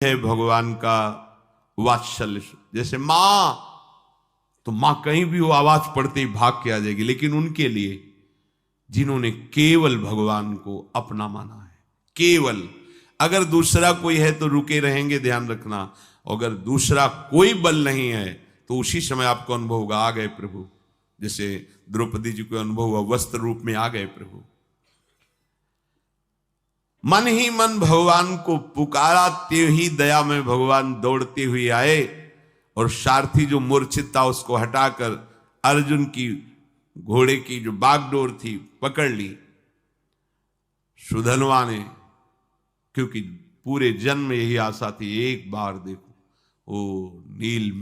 है भगवान का वात्सल्य। जैसे मां, तो मां कहीं भी वो आवाज पड़ते ही भाग के आ जाएगी, लेकिन उनके लिए जिन्होंने केवल भगवान को अपना माना है, केवल, अगर दूसरा कोई है तो रुके रहेंगे, ध्यान रखना। अगर दूसरा कोई बल नहीं है तो उसी समय आपको अनुभव होगा आ गए प्रभु। जैसे द्रौपदी जी को अनुभव हुआ, वस्त्र रूप में आ गए प्रभु। मन ही मन भगवान को पुकारा, त्यों ही दया में भगवान दौड़ते हुए आए और सारथी जो मूर्छित था उसको हटाकर अर्जुन की घोड़े की जो बागडोर थी पकड़ ली सुधनवा ने, क्योंकि पूरे जन्म में यही आशा थी, एक बार देखो ओ नील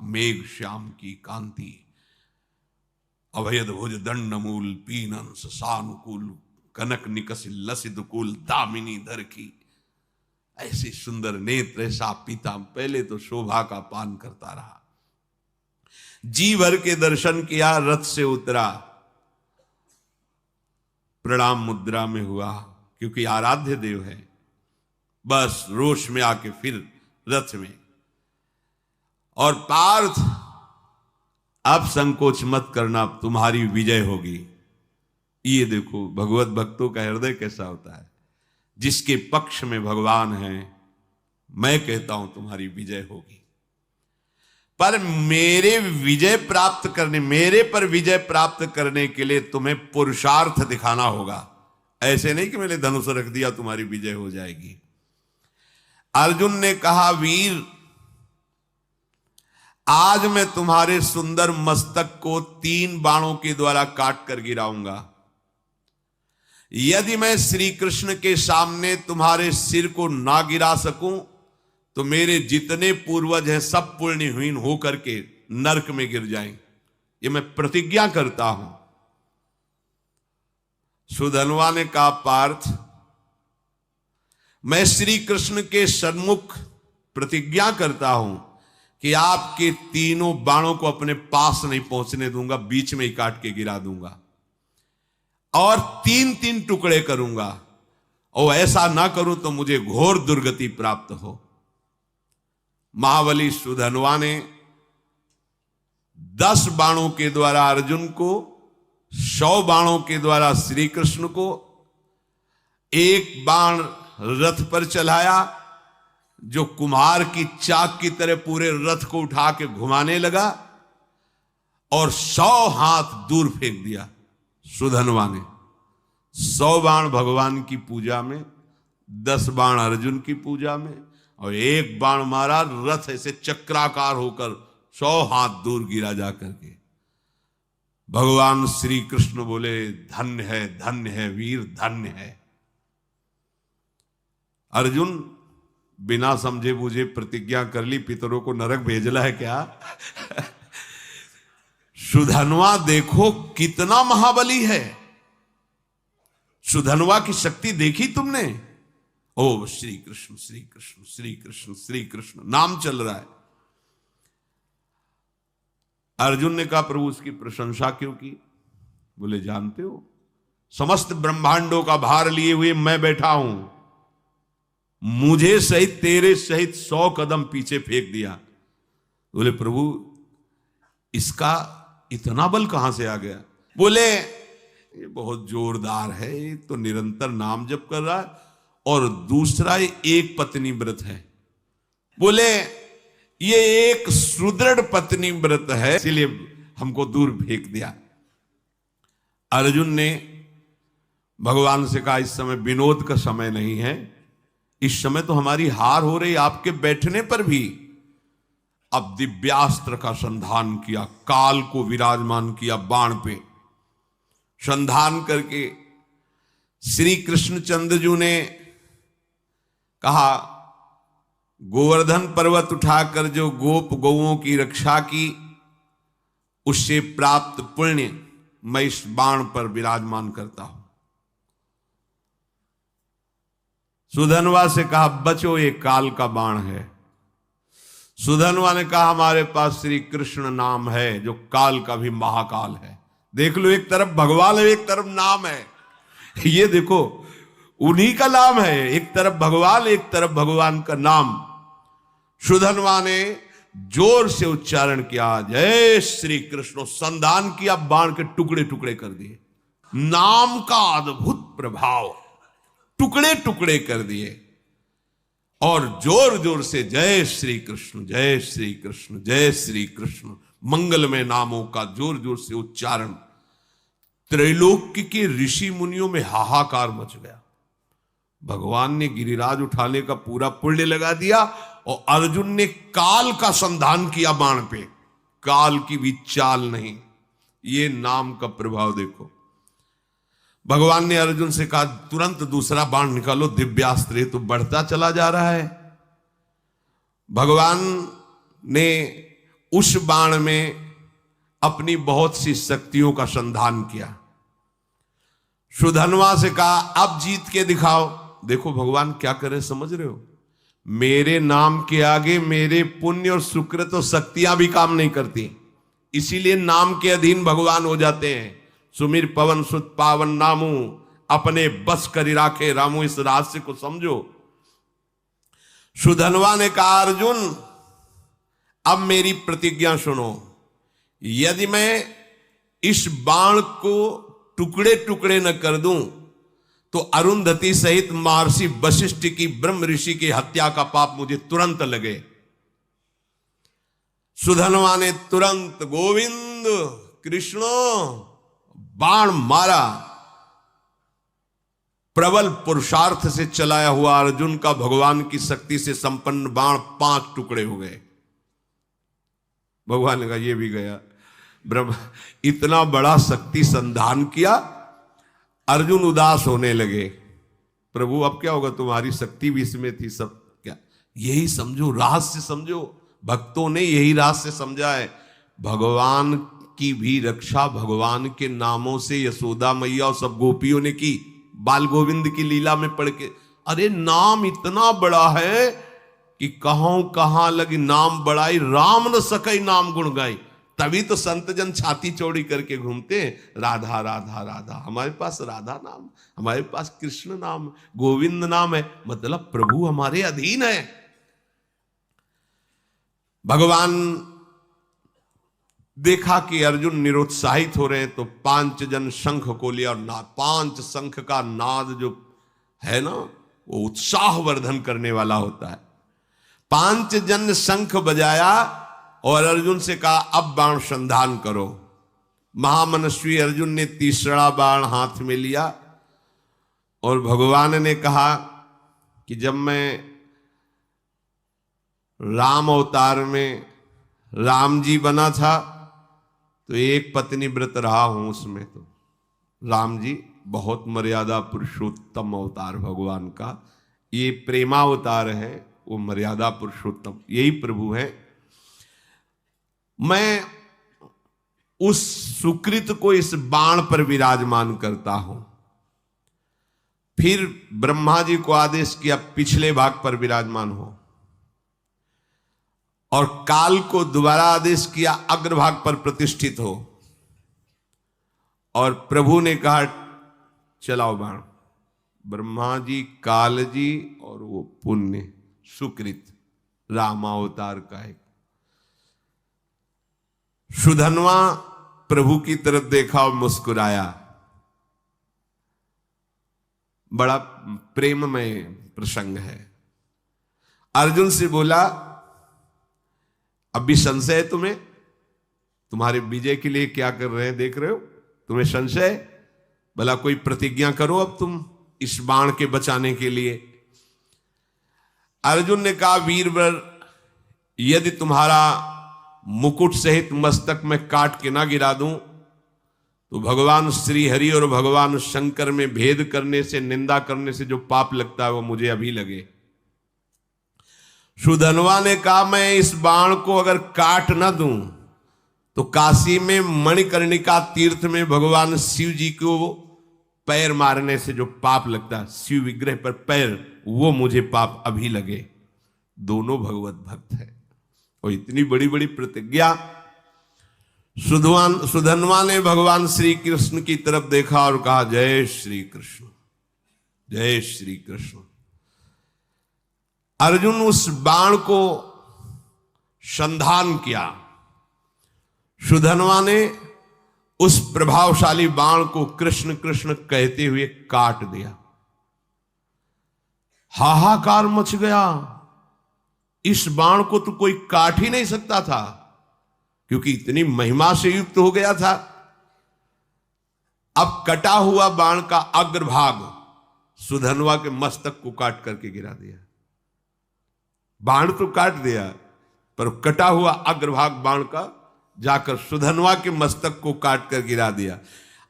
मेघ श्याम की कांति, अभयद भुज दंड मूल पीनंस सानुकूल, कनक निकस लसित कुल दामिनी धर की। ऐसे सुंदर नेत्र, ऐसा पीता, पहले तो शोभा का पान करता रहा, जी भर के दर्शन किया, रथ से उतरा, प्रणाम मुद्रा में हुआ, क्योंकि आराध्य देव है। बस रोष में आके फिर रथ में, और पार्थ अब संकोच मत करना, तुम्हारी विजय होगी। ये देखो भगवत भक्तों का हृदय कैसा होता है, जिसके पक्ष में भगवान है, मैं कहता हूं तुम्हारी विजय होगी। पर मेरे पर विजय प्राप्त करने के लिए तुम्हें पुरुषार्थ दिखाना होगा। ऐसे नहीं कि मैंने धनुष रख दिया तुम्हारी विजय हो जाएगी। अर्जुन ने कहा, वीर आज मैं तुम्हारे सुंदर मस्तक को 3 बाणों के द्वारा काट कर गिराऊंगा। यदि मैं श्री कृष्ण के सामने तुम्हारे सिर को ना गिरा सकूं तो मेरे जितने पूर्वज हैं सब पुण्यहीन होकर के नरक में गिर जाएं। ये मैं प्रतिज्ञा करता हूं। सुधनवा ने कहा, पार्थ मैं श्री कृष्ण के सन्मुख प्रतिज्ञा करता हूं कि आपके तीनों बाणों को अपने पास नहीं पहुंचने दूंगा, बीच में ही काट के गिरा दूंगा और 3-3 टुकड़े करूंगा, और ऐसा ना करूं तो मुझे घोर दुर्गति प्राप्त हो। महाबली सुधनवा ने 10 बाणों के द्वारा अर्जुन को, 100 बाणों के द्वारा श्री कृष्ण को, 1 बाण रथ पर चलाया जो कुम्हार की चाक की तरह पूरे रथ को उठा के घुमाने लगा, और 100 हाथ दूर फेंक दिया सुधनवा ने। 100 बाण भगवान की पूजा में, 10 बाण अर्जुन की पूजा में, और 1 बाण मारा, रथ ऐसे चक्राकार होकर 100 हाथ दूर गिरा जाकर के। भगवान श्री कृष्ण बोले, धन्य है वीर, धन्य है। अर्जुन बिना समझे बूझे प्रतिज्ञा कर ली, पितरों को नरक भेजना है क्या? सुधनवा देखो कितना महाबली है। सुधनवा की शक्ति देखी तुमने? ओ श्री कृष्ण श्री कृष्ण श्री कृष्ण श्री कृष्ण नाम चल रहा है। अर्जुन ने कहा, प्रभु उसकी प्रशंसा क्यों की? बोले, जानते हो समस्त ब्रह्मांडों का भार लिए हुए मैं बैठा हूं, मुझे सहित तेरे सहित 100 कदम पीछे फेंक दिया। बोले, प्रभु इसका इतना बल कहां से आ गया? बोले, ये बहुत जोरदार है, एक तो निरंतर नाम जप कर रहा है, और दूसरा एक पत्नी व्रत है। बोले, ये एक सुदृढ़ पत्नी व्रत है, इसलिए हमको दूर फेंक दिया। अर्जुन ने भगवान से कहा, इस समय विनोद का समय नहीं है, इस समय तो हमारी हार हो रही, आपके बैठने पर भी। अब दिव्यास्त्र का संधान किया, काल को विराजमान किया बाण पे, संधान करके श्री कृष्णचंद्र जी ने कहा, गोवर्धन पर्वत उठाकर जो गोप गौओं की रक्षा की, उससे प्राप्त पुण्य मैं इस बाण पर विराजमान करता हूं। सुधनवा से कहा, बचो ये काल का बाण है। सुधनवा ने कहा, हमारे पास श्री कृष्ण नाम है जो काल का भी महाकाल है। देख लो, एक तरफ भगवान है, एक तरफ नाम है। ये देखो उन्हीं का नाम है, एक तरफ भगवान, एक तरफ भगवान का नाम। सुधन्वा ने जोर से उच्चारण किया, जय श्री कृष्ण। संधान किया, बाण के टुकड़े टुकड़े कर दिए। नाम का अद्भुत प्रभाव, टुकड़े टुकड़े कर दिए। और जोर जोर से जय श्री कृष्ण, जय श्री कृष्ण, जय श्री कृष्ण, मंगलमय नामों का जोर जोर से उच्चारण। त्रैलोक्य के ऋषि मुनियों में हाहाकार मच गया। भगवान ने गिरिराज उठाने का पूरा पुण्य लगा दिया और अर्जुन ने काल का संधान किया बाण पे। काल की भी चाल नहीं। ये नाम का प्रभाव देखो। भगवान ने अर्जुन से कहा, तुरंत दूसरा बाण निकालो, दिव्यास्त्र तो बढ़ता चला जा रहा है। भगवान ने उस बाण में अपनी बहुत सी शक्तियों का संधान किया। सुधन्वा से कहा, अब जीत के दिखाओ। देखो भगवान क्या करे, समझ रहे हो? मेरे नाम के आगे मेरे पुण्य और सुकृत और शक्तियां भी काम नहीं करती, इसीलिए नाम के अधीन भगवान हो जाते हैं। सुमिर पवन सुत पावन नामू, अपने बस करी राखे रामू। इस रहस्य को समझो। सुधन्वा ने कहा, अर्जुन अब मेरी प्रतिज्ञा सुनो। यदि मैं इस बाण को टुकड़े टुकड़े न कर दूं तो अरुंधति सहित महर्षि वशिष्ठ की ब्रह्म ऋषि की हत्या का पाप मुझे तुरंत लगे। सुधन्वा ने तुरंत गोविंद कृष्ण बाण मारा। प्रबल पुरुषार्थ से चलाया हुआ अर्जुन का भगवान की शक्ति से संपन्न बाण 5 टुकड़े हो गए। भगवान ने कहा, ये भी गया। ब्रह्म इतना बड़ा शक्ति संधान किया, अर्जुन उदास होने लगे। प्रभु अब क्या होगा, तुम्हारी शक्ति भी इसमें थी सब क्या? यही समझो, रहस्य समझो। भक्तों ने यही रहस्य समझा है। भगवान की भी रक्षा भगवान के नामों से यशोदा मैया और सब गोपियों ने की। बाल गोविंद की लीला में पढ़ के, अरे नाम इतना बड़ा है कि कहां लगी नाम बड़ाई, राम न सकई नाम गुण गाई। तभी तो संत जन छाती चौड़ी करके घूमते हैं, राधा राधा राधा। हमारे पास राधा नाम, हमारे पास कृष्ण नाम, गोविंद नाम है, मतलब प्रभु हमारे अधीन है। भगवान देखा कि अर्जुन निरुत्साहित हो रहे हैं तो 5 जन शंख को लिया और नाद। 5 शंख का नाद जो है ना, वो उत्साह वर्धन करने वाला होता है। 5 जन शंख बजाया और अर्जुन से कहा, अब बाण संधान करो। महामनस्वी अर्जुन ने तीसरा बाण हाथ में लिया और भगवान ने कहा कि जब मैं राम अवतार में राम जी बना था तो एक पत्नी व्रत रहा हूं, उसमें तो राम जी बहुत मर्यादा पुरुषोत्तम अवतार भगवान का। ये प्रेमावतार है, वो मर्यादा पुरुषोत्तम, यही प्रभु है। मैं उस सुकृत को इस बाण पर विराजमान करता हूं। फिर ब्रह्मा जी को आदेश किया, पिछले भाग पर विराजमान हो, और काल को दोबारा आदेश किया, अग्रभाग पर प्रतिष्ठित हो। और प्रभु ने कहा, चलाओ बाण। ब्रह्मा जी, काल जी और वो पुण्य सुकृत रामावतार का एक। सुधन्वा प्रभु की तरफ देखा और मुस्कुराया। बड़ा प्रेममय प्रसंग है। अर्जुन से बोला, अब भी संशय है तुम्हें? तुम्हारे विजय के लिए क्या कर रहे हैं, देख रहे हो? तुम्हें संशय? भला कोई प्रतिज्ञा करो अब तुम इस बाण के बचाने के लिए। अर्जुन ने कहा, वीरवर, यदि तुम्हारा मुकुट सहित मस्तक में काट के ना गिरा दूं तो भगवान श्री हरि और भगवान शंकर में भेद करने से, निंदा करने से जो पाप लगता है वो मुझे अभी लगे। सुधन्वा ने कहा, मैं इस बाण को अगर काट ना दूं तो काशी में मणिकर्णिका तीर्थ में भगवान शिव जी को पैर मारने से जो पाप लगता है, शिव विग्रह पर पैर, वो मुझे पाप अभी लगे। दोनों भगवत भक्त है और इतनी बड़ी बड़ी प्रतिज्ञा। सुधन्वा ने भगवान श्री कृष्ण की तरफ देखा और कहा, जय श्री कृष्ण, जय श्री कृष्ण। अर्जुन उस बाण को संधान किया। सुधनवा ने उस प्रभावशाली बाण को कृष्ण कृष्ण कहते हुए काट दिया। हाहाकार मच गया। इस बाण को तो कोई काट ही नहीं सकता था, क्योंकि इतनी महिमा से युक्त हो गया था। अब कटा हुआ बाण का अग्रभाग सुधनवा के मस्तक को काट करके गिरा दिया। बाण तो काट दिया, पर कटा हुआ अग्रभाग बाण का जाकर सुधनवा के मस्तक को काट कर गिरा दिया।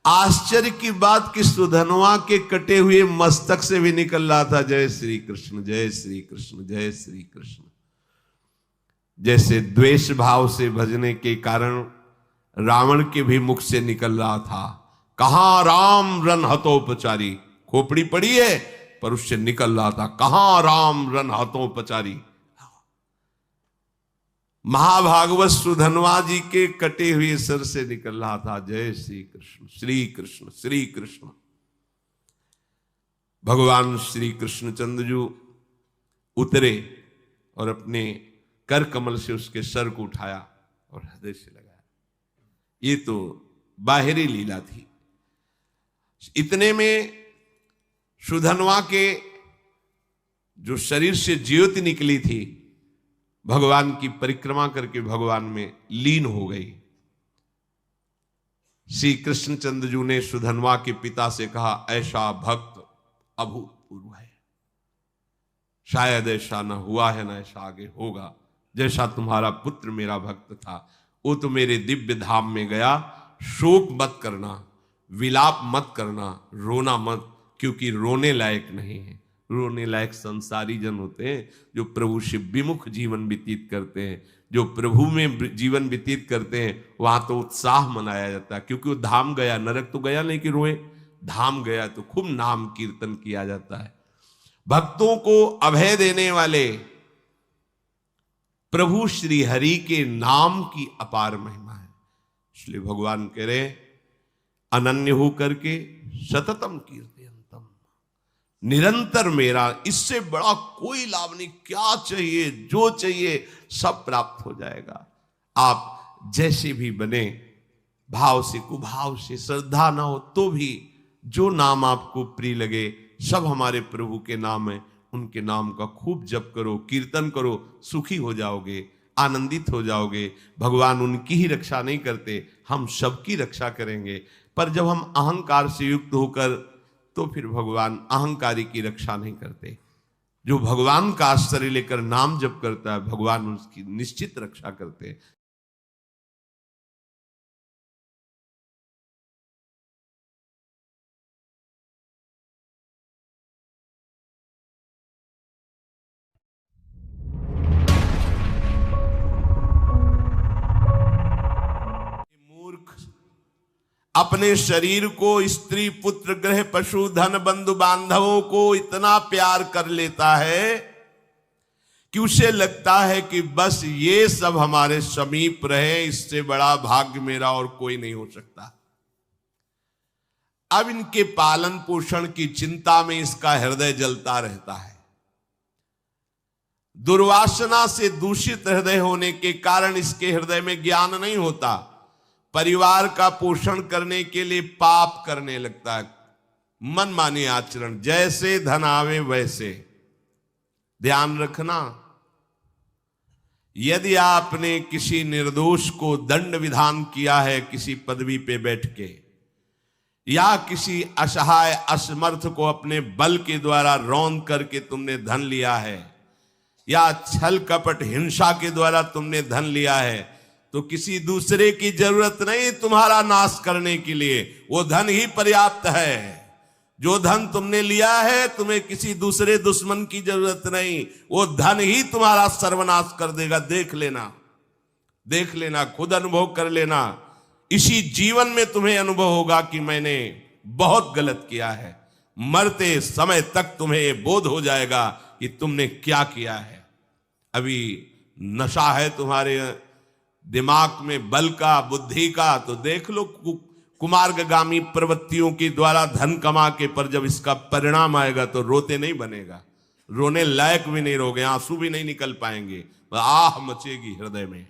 आश्चर्य की बात कि सुधनवा के कटे हुए मस्तक से भी निकल रहा था जय श्री कृष्ण, जय श्री कृष्ण, जय श्री कृष्ण। जैसे द्वेष भाव से भजने के कारण रावण के भी मुख से निकल रहा था, कहां राम रन हतोपचारी। खोपड़ी पड़ी है पर उससे निकल रहा था, कहां राम रन हतोपचारी। महाभागवत सुधनवा जी के कटे हुए सिर से निकल रहा था जय श्री कृष्ण, श्री कृष्ण, श्री कृष्ण। भगवान श्री कृष्णचंद्र उतरे और अपने कर कमल से उसके सर को उठाया और हृदय से लगाया। ये तो बाहरी लीला थी। इतने में सुधनवा के जो शरीर से ज्योति निकली थी, भगवान की परिक्रमा करके भगवान में लीन हो गई। श्री कृष्णचंद्र जी ने सुधनवा के पिता से कहा, ऐसा भक्त अभूतपूर्व है, शायद ऐसा न हुआ है, न ऐसा आगे होगा। जैसा तुम्हारा पुत्र मेरा भक्त था, वो तो मेरे दिव्य धाम में गया। शोक मत करना, विलाप मत करना, रोना मत, क्योंकि रोने लायक नहीं है। रोने लायक संसारी जन होते हैं जो प्रभु से विमुख जीवन व्यतीत करते हैं। जो प्रभु में जीवन व्यतीत करते हैं वहां तो उत्साह मनाया जाता है, क्योंकि वो धाम गया, नरक तो गया नहीं कि रोए। धाम गया तो खूब नाम कीर्तन किया जाता है। भक्तों को अभय देने वाले प्रभु श्री हरि के नाम की अपार महिमा है। इसलिए भगवान कह रहे, अनन्य हो करके सततम कीर्तयन्तम, निरंतर मेरा, इससे बड़ा कोई लाभ नहीं। क्या चाहिए, जो चाहिए सब प्राप्त हो जाएगा। आप जैसे भी बने, भाव से कुभाव से, श्रद्धा ना हो तो भी जो नाम आपको प्रिय लगे, सब हमारे प्रभु के नाम है। उनके नाम का खूब जप करो, कीर्तन करो, सुखी हो जाओगे, आनंदित हो जाओगे। भगवान उनकी ही रक्षा नहीं करते, हम सबकी रक्षा करेंगे। पर जब हम अहंकार से युक्त होकर, तो फिर भगवान अहंकारी की रक्षा नहीं करते। जो भगवान का आश्रय लेकर नाम जप करता है, भगवान उसकी निश्चित रक्षा करते हैं। अपने शरीर को, स्त्री पुत्र गृह पशु धन बंधु बांधवों को इतना प्यार कर लेता है कि उसे लगता है कि बस ये सब हमारे समीप रहे, इससे बड़ा भाग्य मेरा और कोई नहीं हो सकता। अब इनके पालन पोषण की चिंता में इसका हृदय जलता रहता है। दुर्वासना से दूषित हृदय होने के कारण इसके हृदय में ज्ञान नहीं होता। परिवार का पोषण करने के लिए पाप करने लगता है, मनमानी आचरण, जैसे धन आवे वैसे। ध्यान रखना, यदि आपने किसी निर्दोष को दंड विधान किया है किसी पदवी पे बैठ के, या किसी असहाय असमर्थ को अपने बल के द्वारा रौंद करके तुमने धन लिया है, या छल कपट हिंसा के द्वारा तुमने धन लिया है, तो किसी दूसरे की जरूरत नहीं तुम्हारा नाश करने के लिए, वो धन ही पर्याप्त है। जो धन तुमने लिया है, तुम्हें किसी दूसरे दुश्मन की जरूरत नहीं, वो धन ही तुम्हारा सर्वनाश कर देगा। देख लेना, देख लेना, खुद अनुभव कर लेना। इसी जीवन में तुम्हें अनुभव होगा कि मैंने बहुत गलत किया है। मरते समय तक तुम्हें ये बोध हो जाएगा कि तुमने क्या किया है। अभी नशा है तुम्हारे दिमाग में बल का, बुद्धि का, तो देख लो कुमार्गामी प्रवृत्तियों के द्वारा धन कमा के, पर जब इसका परिणाम आएगा तो रोते नहीं बनेगा। रोने लायक भी नहीं रहोगे, आंसू भी नहीं निकल पाएंगे, आह मचेगी हृदय में।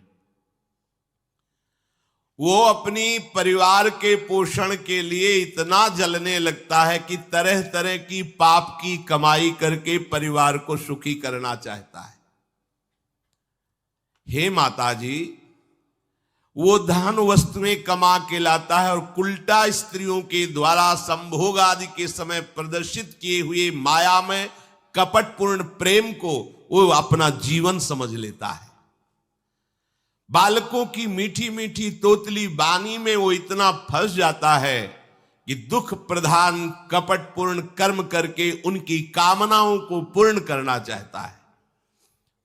वो अपनी परिवार के पोषण के लिए इतना जलने लगता है कि तरह तरह की पाप की कमाई करके परिवार को सुखी करना चाहता है। हे माता जी, वो धन वस्तुएं कमा के लाता है और उल्टा स्त्रियों के द्वारा संभोग आदि के समय प्रदर्शित किए हुए माया में कपटपूर्ण प्रेम को वो अपना जीवन समझ लेता है। बालकों की मीठी मीठी तोतली बानी में वो इतना फंस जाता है कि दुख प्रधान कपटपूर्ण कर्म करके उनकी कामनाओं को पूर्ण करना चाहता है।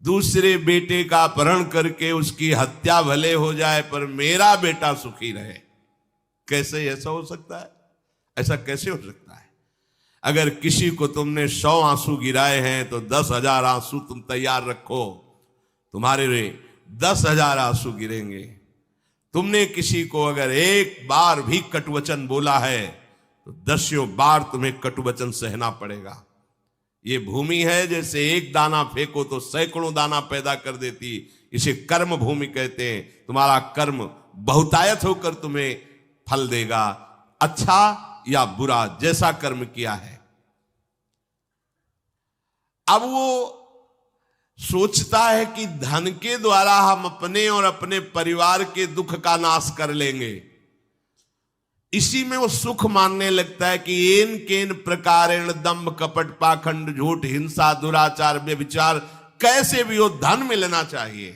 दूसरे बेटे का अपहरण करके उसकी हत्या भले हो जाए पर मेरा बेटा सुखी रहे। कैसे ऐसा हो सकता है? ऐसा कैसे हो सकता है? अगर किसी को तुमने 100 आंसू गिराए हैं तो 10,000 आंसू तुम तैयार रखो, तुम्हारे 10,000 आंसू गिरेंगे। तुमने किसी को अगर एक बार भी कटुवचन बोला है तो 10 बार तुम्हें कटुवचन सहना पड़ेगा। ये भूमि है, जैसे एक दाना फेंको तो सैकड़ों दाना पैदा कर देती, इसे कर्म भूमि कहते हैं। तुम्हारा कर्म बहुतायत होकर तुम्हें फल देगा, अच्छा या बुरा, जैसा कर्म किया है। अब वो सोचता है कि धन के द्वारा हम अपने और अपने परिवार के दुख का नाश कर लेंगे। इसी में वो सुख मानने लगता है कि एन केन प्रकारेण दंभ कपट पाखंड झूठ हिंसा दुराचार व्यभिचार कैसे भी हो धन मिलना चाहिए।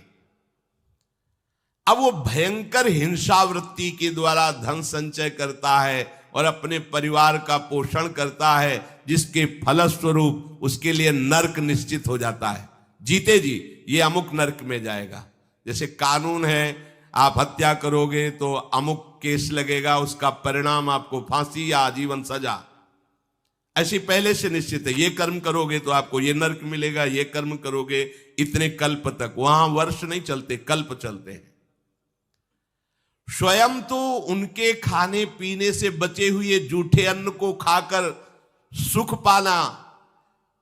अब वो भयंकर हिंसा वृत्ति के द्वारा धन संचय करता है और अपने परिवार का पोषण करता है, जिसके फलस्वरूप उसके लिए नरक निश्चित हो जाता है। जीते जी ये अमुक नरक में जाएगा। जैसे कानून है, आप हत्या करोगे तो अमुक केस लगेगा, उसका परिणाम आपको फांसी या आजीवन सजा, ऐसी पहले से निश्चित है। ये कर्म करोगे तो आपको ये नरक मिलेगा, ये कर्म करोगे इतने कल्प तक। वहां वर्ष नहीं चलते, कल्प चलते हैं। स्वयं तो उनके खाने पीने से बचे हुए जूठे अन्न को खाकर सुख पाना,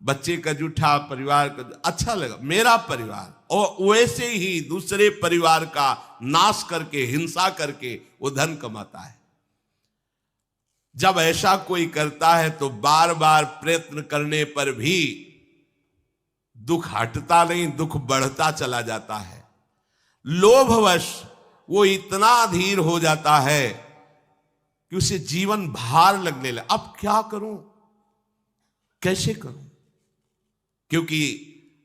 बच्चे का जूठा, परिवार का अच्छा लगा, मेरा परिवार, और वैसे ही दूसरे परिवार का नाश करके हिंसा करके वो धन कमाता है। जब ऐसा कोई करता है तो बार बार प्रयत्न करने पर भी दुख हटता नहीं, दुख बढ़ता चला जाता है। लोभवश वो इतना अधीर हो जाता है कि उसे जीवन भार लगने लगा। अब क्या करूं, कैसे करूं? क्योंकि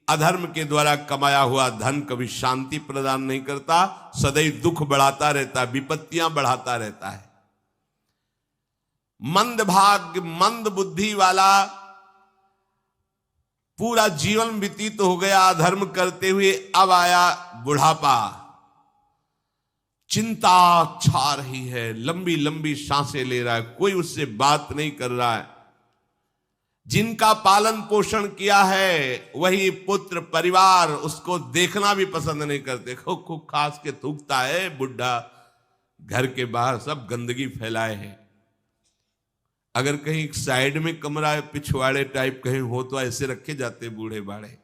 अधर्म के द्वारा कमाया हुआ धन कभी शांति प्रदान नहीं करता, सदैव दुख बढ़ाता रहता है, विपत्तियां बढ़ाता रहता है। मंद भाग्य, मंद बुद्धि वाला पूरा जीवन व्यतीत हो गया अधर्म करते हुए, अब आया बुढ़ापा, चिंता छा रही है, लंबी लंबी सांसें ले रहा है, कोई उससे बात नहीं कर रहा है। जिनका पालन पोषण किया है वही पुत्र परिवार उसको देखना भी पसंद नहीं करते। खूब खूब खास के थूकता है बुढ़ा, घर के बाहर सब गंदगी फैलाए है। अगर कहीं साइड में कमरा पिछवाड़े टाइप कहीं हो तो ऐसे रखे जाते बूढ़े बाड़े,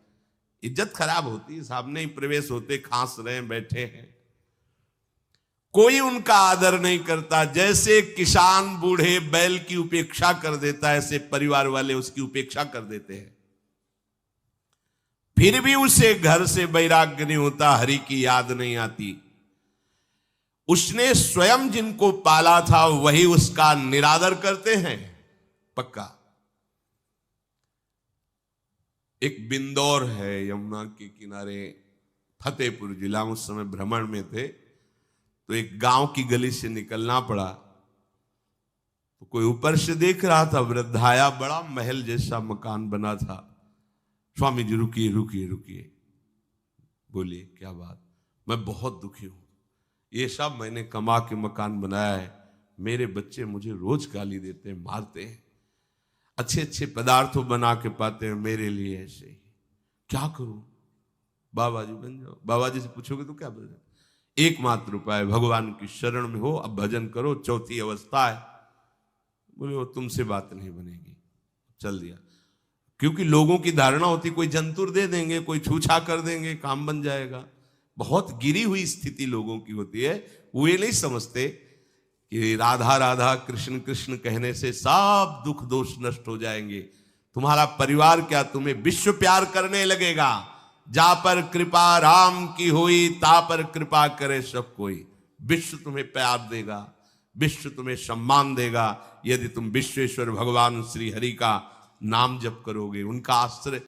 इज्जत खराब होती, सामने ही प्रवेश होते, खांस रहे बैठे हैं, कोई उनका आदर नहीं करता। जैसे किसान बूढ़े बैल की उपेक्षा कर देता है, ऐसे परिवार वाले उसकी उपेक्षा कर देते हैं। फिर भी उसे घर से वैराग्य नहीं होता, हरि की याद नहीं आती। उसने स्वयं जिनको पाला था वही उसका निरादर करते हैं, पक्का। एक बिंदौर है यमुना के किनारे, फतेहपुर जिला, उस समय भ्रमण में थे तो एक गांव की गली से निकलना पड़ा। तो कोई ऊपर से देख रहा था, वृद्धाया, बड़ा महल जैसा मकान बना था। स्वामी जी रुकिए रुकिए रुकिए, बोलिए क्या बात? मैं बहुत दुखी हूं, ये सब मैंने कमा के मकान बनाया है, मेरे बच्चे मुझे रोज गाली देते हैं, मारते हैं, अच्छे अच्छे पदार्थों बना के पाते हैं मेरे लिए, ऐसे ही क्या करूं? बाबा जी बन जाओ। बाबा जी से पूछोगे तो क्या बन जाओ? एकमात्र उपाय भगवान की शरण में हो, अब भजन करो, चौथी अवस्था है। बोले वो तुमसे बात नहीं बनेगी, चल दिया। क्योंकि लोगों की धारणा होती कोई जंतुर दे देंगे, कोई छूछा कर देंगे, काम बन जाएगा। बहुत गिरी हुई स्थिति लोगों की होती है। वो ये नहीं समझते कि राधा राधा कृष्ण कृष्ण कहने से सब दुख दोष नष्ट हो जाएंगे। तुम्हारा परिवार क्या तुम्हें विश्व प्यार करने लगेगा। जा पर कृपा राम की हुई, ता पर कृपा करे सब कोई। विश्व तुम्हें प्यार देगा, विश्व तुम्हें सम्मान देगा, यदि तुम विश्वेश्वर भगवान श्री हरि का नाम जप करोगे, उनका आश्रय